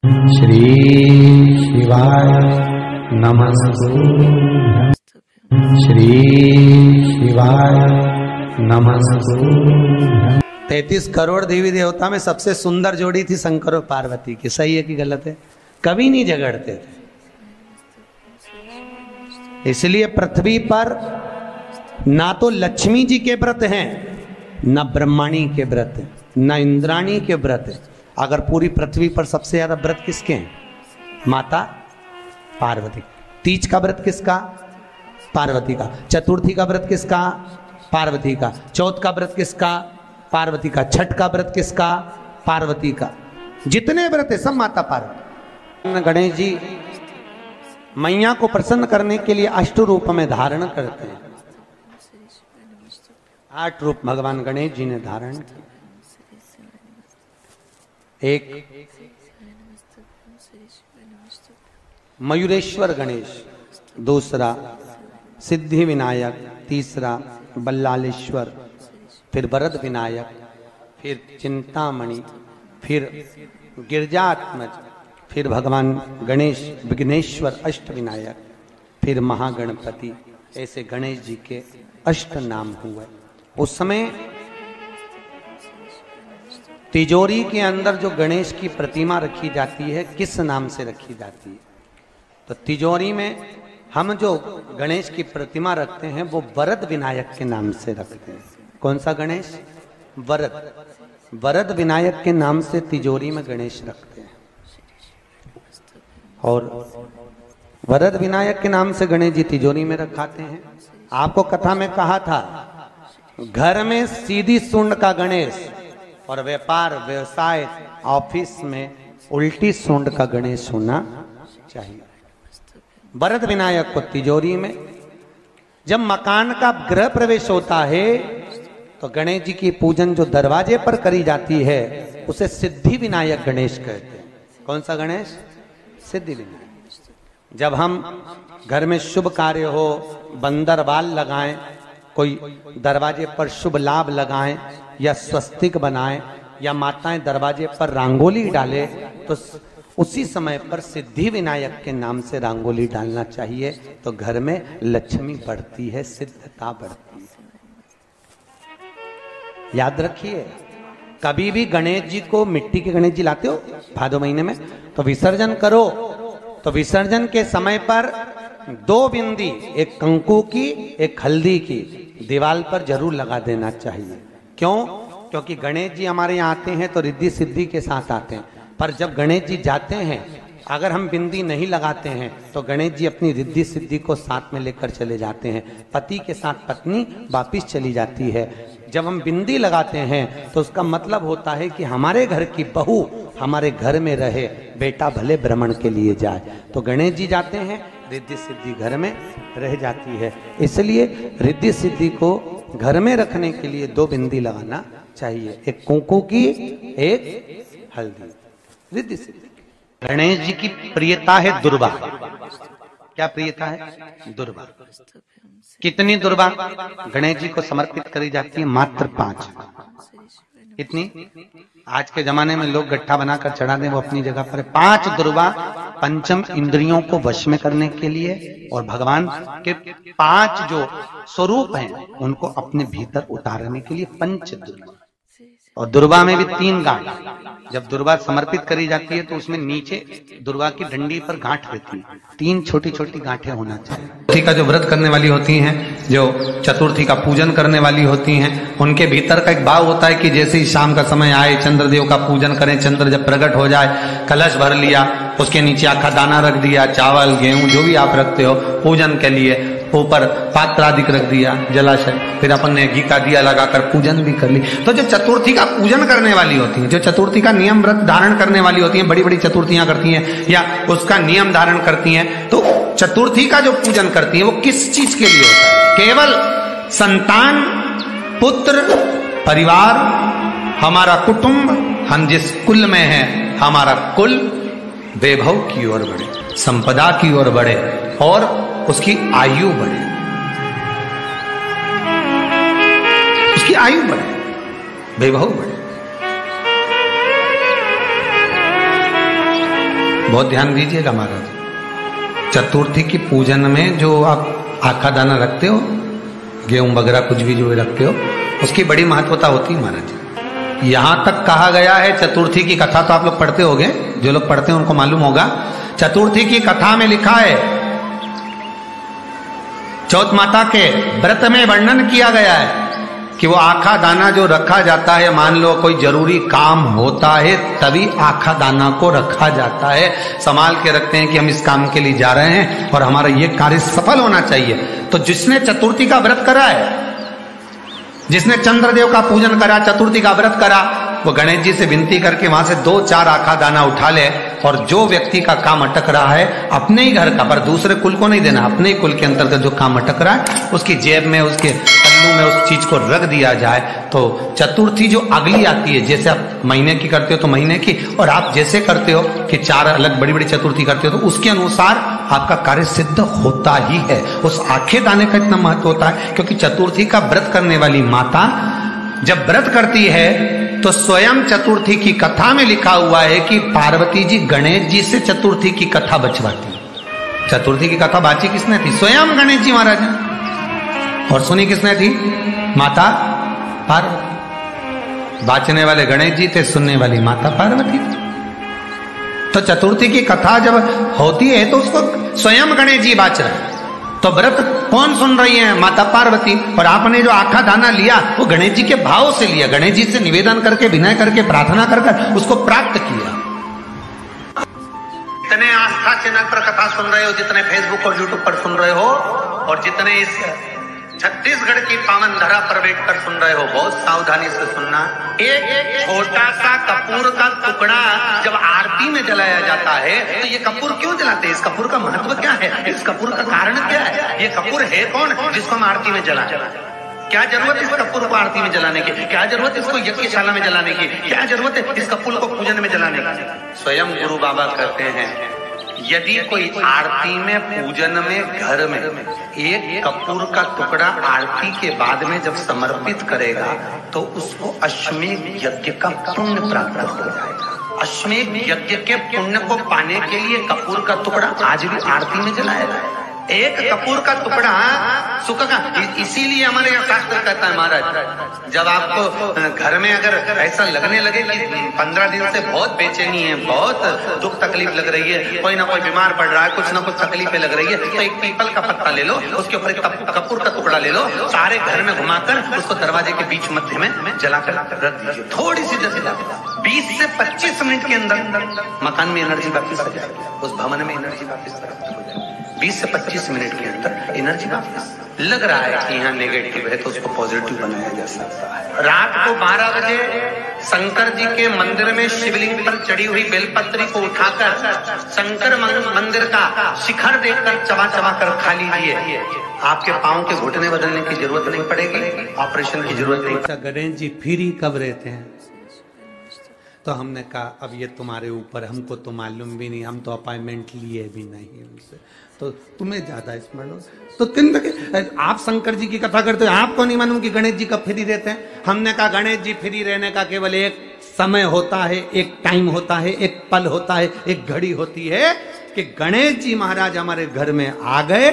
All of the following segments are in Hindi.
श्री शिवाय नमस्तु। श्री शिवाय नमस्तु। 33 करोड़ देवी देवता में सबसे सुंदर जोड़ी थी शंकर और पार्वती की। सही है कि गलत है? कभी नहीं झगड़ते थे। इसलिए पृथ्वी पर ना तो लक्ष्मी जी के व्रत हैं, ना ब्रह्माणी के व्रत हैं, ना इंद्राणी के व्रत हैं। अगर पूरी पृथ्वी पर सबसे ज्यादा व्रत किसके हैं? माता पार्वती। तीज का व्रत किसका? पार्वती का। चतुर्थी का व्रत किसका? पार्वती का। चौथ का व्रत किसका? पार्वती का। छठ का व्रत किसका? पार्वती का। जितने व्रत है सब माता पार्वती। गणेश जी मैया को प्रसन्न करने के लिए अष्ट रूप में धारण करते हैं। 8 रूप भगवान गणेश जी ने धारण किए। एक मयूरेश्वर गणेश, दूसरा सिद्धि विनायक, तीसरा बल्लालेश्वर, फिर वरद विनायक, फिर चिंतामणि, फिर गिरजात्मज, फिर भगवान गणेश विघ्नेश्वर अष्ट विनायक, फिर महागणपति। ऐसे गणेश जी के अष्ट नाम हुए। उस समय तिजोरी के अंदर जो गणेश की प्रतिमा रखी जाती है किस नाम से रखी जाती है? तो तिजोरी में हम जो गणेश की प्रतिमा रखते हैं वो वरद विनायक के नाम से रखते हैं। कौन सा गणेश? वरद। वरद विनायक के नाम से तिजोरी में गणेश रखते हैं। और वरद विनायक के नाम से गणेश जी तिजोरी में रखाते हैं। आपको कथा में कहा था, घर में सीधी सूंड का गणेश और व्यापार व्यवसाय ऑफिस में उल्टी सूंड का गणेश होना चाहिए। वरद विनायक को तिजोरी में। जब मकान का गृह प्रवेश होता है तो गणेश जी की पूजन जो दरवाजे पर करी जाती है उसे सिद्धि विनायक गणेश कहते हैं। कौन सा गणेश? सिद्धि विनायक। जब हम घर में शुभ कार्य हो, बंदरवाल लगाएं, कोई दरवाजे पर शुभ लाभ लगाएं या स्वस्तिक बनाएं या माताएं दरवाजे पर रंगोली डाले तो उसी समय पर सिद्धि विनायक के नाम से रंगोली डालना चाहिए। तो घर में लक्ष्मी बढ़ती है, सिद्धता बढ़ती है। याद रखिए, कभी भी गणेश जी को, मिट्टी के गणेश जी लाते हो भादो महीने में, तो विसर्जन करो तो विसर्जन के समय पर 2 बिंदी, एक कंकु की एक हल्दी की, दीवार पर जरूर लगा देना चाहिए। क्यों? क्योंकि गणेश जी हमारे यहाँ आते हैं तो रिद्धि सिद्धि के साथ आते हैं। पर जब गणेश जी जाते हैं, अगर हम बिंदी नहीं लगाते हैं तो गणेश जी अपनी रिद्धि सिद्धि को साथ में लेकर चले जाते हैं। पति के साथ पत्नी वापिस चली जाती है। जब हम बिंदी लगाते हैं तो उसका मतलब होता है कि हमारे घर की बहू हमारे घर में रहे, बेटा भले भ्रमण के लिए जाए। तो गणेश जी जाते हैं, रिद्धि सिद्धि घर में रह जाती है। इसलिए रिद्धि सिद्धि को घर में रखने के लिए 2 बिंदी लगाना चाहिए, एक कुंकू की, एक हल्दी। रिद्धि सिद्धि। गणेश जी की प्रियता है दुर्वा। क्या प्रियता है? दुर्वा। कितनी दुर्वा गणेश जी को समर्पित करी जाती है? मात्र 5। कितनी? आज के जमाने में लोग गट्ठा बनाकर चढ़ा दें, वो अपनी जगह पर 5 दुर्वा पंचम इंद्रियों को वश में करने के लिए और भगवान के 5 जो स्वरूप हैं उनको अपने भीतर उतारने के लिए 5 दुर्वा। और दुर्वा में भी 3 गांठ। जब दुर्वा समर्पित करी जाती है तो उसमें नीचे दुर्वा की डंडी पर गांठ रहती है, 3 छोटी छोटी गांठें होना चाहिए। चतुर्थी का जो व्रत करने वाली होती हैं, जो चतुर्थी का पूजन करने वाली होती हैं, उनके भीतर का एक भाव होता है कि जैसे ही शाम का समय आए चंद्रदेव का पूजन करें। चंद्र जब प्रकट हो जाए, कलश भर लिया, उसके नीचे आखा दाना रख दिया, चावल गेहूं जो भी आप रखते हो पूजन के लिए, ऊपर पात्र आदि रख दिया, जलाशय, फिर अपन ने घी का दिया लगाकर पूजन भी कर ली। तो जो चतुर्थी का पूजन करने वाली होती है, जो चतुर्थी का नियम व्रत धारण करने वाली होती है, बड़ी बड़ी चतुर्थियां करती हैं या उसका नियम धारण करती हैं, तो चतुर्थी का जो पूजन करती है वो किस चीज के लिए होता है? केवल संतान, पुत्र, परिवार, हमारा कुटुंब, हम जिस कुल में हैं, हमारा कुल वैभव की ओर बढ़े, संपदा की ओर बढ़े और उसकी आयु बढ़े, उसकी आयु बढ़े, वैभव बढ़े। बहुत ध्यान दीजिएगा महाराज। चतुर्थी की पूजन में जो आप आखा दाना रखते हो, गेहूं वगैरह कुछ भी जो रखते हो, उसकी बड़ी महत्वता होती है महाराज। यहां तक कहा गया है, चतुर्थी की कथा तो आप लोग पढ़ते होंगे, जो लोग पढ़ते हैं उनको मालूम होगा। चतुर्थी की कथा में लिखा है, चौथ माता के व्रत में वर्णन किया गया है कि वो आखा दाना जो रखा जाता है, मान लो कोई जरूरी काम होता है तभी आखा दाना को रखा जाता है, संभाल के रखते हैं कि हम इस काम के लिए जा रहे हैं और हमारा ये कार्य सफल होना चाहिए। तो जिसने चतुर्थी का व्रत करा है, जिसने चंद्रदेव का पूजन करा, चतुर्थी का व्रत करा, वो गणेश जी से विनती करके वहां से 2-4 आखा दाना उठा ले, और जो व्यक्ति का काम अटक रहा है अपने ही घर का, पर दूसरे कुल को नहीं देना, अपने ही कुल के अंतर्गत जो काम अटक रहा है उसकी जेब में, उसके पल्लू में उस चीज को रख दिया जाए। तो चतुर्थी जो अगली आती है, जैसे आप महीने की करते हो तो महीने की, और आप जैसे करते हो कि 4 अलग बड़ी बड़ी चतुर्थी करते हो तो उसके अनुसार आपका कार्य सिद्ध होता ही है। उस आखे दाने का इतना महत्व होता है क्योंकि चतुर्थी का व्रत करने वाली माता जब व्रत करती है तो स्वयं चतुर्थी की कथा में लिखा हुआ है कि पार्वती जी गणेश जी से चतुर्थी की कथा बचवाती। चतुर्थी की कथा बाची किसने थी? स्वयं गणेश जी महाराज ने। और सुनी किसने थी? माता पार्वती। बाचने वाले गणेश जी थे, सुनने वाली माता पार्वती थी। तो चतुर्थी की कथा जब होती है तो उसको स्वयं गणेश जी बाच रहे हैं। तो व्रत कौन सुन रही है? माता पार्वती। और आपने जो आखा दाना लिया वो गणेश जी के भाव से लिया, गणेश जी से निवेदन करके, विनय करके, प्रार्थना कर उसको प्राप्त किया। जितने आस्था चैनल पर कथा सुन रहे हो, जितने फेसबुक और यूट्यूब पर सुन रहे हो, और जितने इस छत्तीसगढ़ की पावन धरा पर बैठकर सुन रहे हो, बहुत सावधानी से सुनना। एक छोटा सा कपूर का टुकड़ा जब आरती में जलाया जाता है तो ये कपूर क्यों जलाते हैं? इस कपूर का महत्व क्या है? इस कपूर का कारण क्या है? ये कपूर है कौन जिसको हम आरती में जलाते हैं? क्या जरूरत इस कपूर को आरती में जलाने की? क्या जरूरत इसको यज्ञशाला में जलाने की? क्या जरूरत है इस कपूर को पूजन में जलाने की? स्वयं गुरु बाबा कहते हैं, यदि कोई आरती में, पूजन में, घर में एक कपूर का टुकड़ा आरती के बाद में जब समर्पित करेगा तो उसको अश्वमेध यज्ञ का पुण्य प्राप्त हो जाएगा। अश्वमेध यज्ञ के पुण्य को पाने के लिए कपूर का टुकड़ा आज भी आरती में जलाया जाए। एक कपूर का टुकड़ा सुख का, इसीलिए हमारे यहाँ शास्त्र कहता है महाराज, जब आपको घर में अगर ऐसा लगने लगे कि 15 दिन से बहुत बेचैनी है, बहुत दुख तकलीफ लग रही है, कोई ना कोई बीमार पड़ रहा है, कुछ ना कुछ तकलीफें लग रही है, तो एक पीपल का पत्ता ले लो, उसके ऊपर एक कपूर का टुकड़ा ले लो, सारे घर में घुमाकर उसको दरवाजे के बीच मध्य में जलाकर रख दीजिए। थोड़ी सी जला 20 से 25 मिनट के अंदर मकान में एनर्जी वापिस आ जाएगी, उस भवन में एनर्जी वापिस हो जाएगी। 20 से 25 मिनट के अंदर एनर्जी वापस। लग रहा है कि यहाँ नेगेटिव है तो उसको पॉजिटिव बनाया जा सकता है। रात को 12 बजे शंकर जी के मंदिर में शिवलिंग पर चढ़ी हुई बेलपत्री को उठाकर शंकर मंदिर का शिखर देखकर चबा चबा कर खा लीजिए। आपके पाँव के घुटने बदलने की जरूरत नहीं पड़ेगी, ऑपरेशन की जरूरत नहीं। गणेश जी फ्री कब रहते हैं? तो हमने कहा अब ये तुम्हारे ऊपर, हमको तो मालूम भी नहीं, हम तो अपॉइंटमेंट लिए भी नहीं उनसे, तो तुम्हें ज्यादा स्मरण हो। तो किन आप शंकर जी की कथा करते हो, आपको नहीं मालूम कि गणेश जी कब फ्री रहते हैं? हमने कहा गणेश जी फ्री रहने का केवल एक समय होता है, एक टाइम होता है, एक पल होता है, एक घड़ी होती है कि गणेश जी महाराज हमारे घर में आ गए।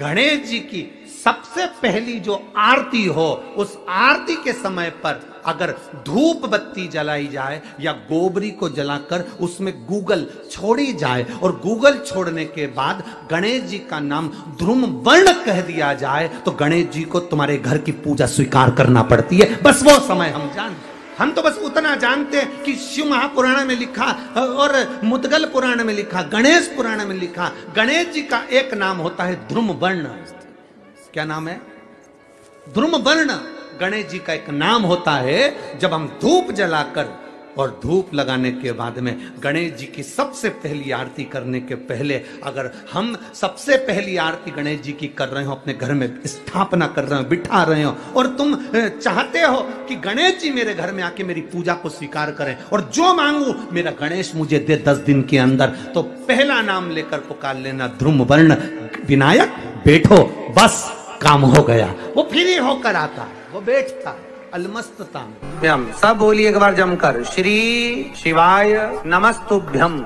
गणेश जी की सबसे पहली जो आरती हो, उस आरती के समय पर अगर धूप बत्ती जलाई जाए या गोबरी को जलाकर उसमें गूगल छोड़ी जाए और गूगल छोड़ने के बाद गणेश जी का नाम ध्रुम वर्ण कह दिया जाए तो गणेश जी को तुम्हारे घर की पूजा स्वीकार करना पड़ती है। बस वो समय हम जानते, हम तो बस उतना जानते हैं कि शिव महापुराण में लिखा और मुद्गल पुराण में लिखा, गणेश पुराण में लिखा, गणेश जी का एक नाम होता है ध्रुम वर्ण। क्या नाम है? ध्रुम वर्ण गणेश जी का एक नाम होता है। जब हम धूप जलाकर और धूप लगाने के बाद में गणेश जी की सबसे पहली आरती करने के पहले अगर हम सबसे पहली आरती गणेश जी की कर रहे हो, अपने घर में स्थापना कर रहे हो, बिठा रहे हो, और तुम चाहते हो कि गणेश जी मेरे घर में आके मेरी पूजा को स्वीकार करें और जो मांगू मेरा गणेश मुझे दे 10 दिन के अंदर, तो पहला नाम लेकर पुकार लेना ध्रुम वर्ण विनायक, बैठो, बस काम हो गया। वो फ्री होकर आता है, वो बैठता है अलमस्तता में। सब बोलिए एक बार जमकर, श्री शिवाय नमस्तुभ्यम।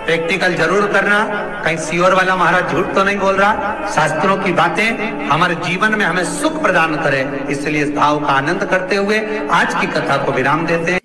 प्रैक्टिकल जरूर करना, कहीं सियोर वाला महाराज झूठ तो नहीं बोल रहा। शास्त्रों की बातें हमारे जीवन में हमें सुख प्रदान करे, इसलिए इस भाव का आनंद करते हुए आज की कथा को विराम देते हैं।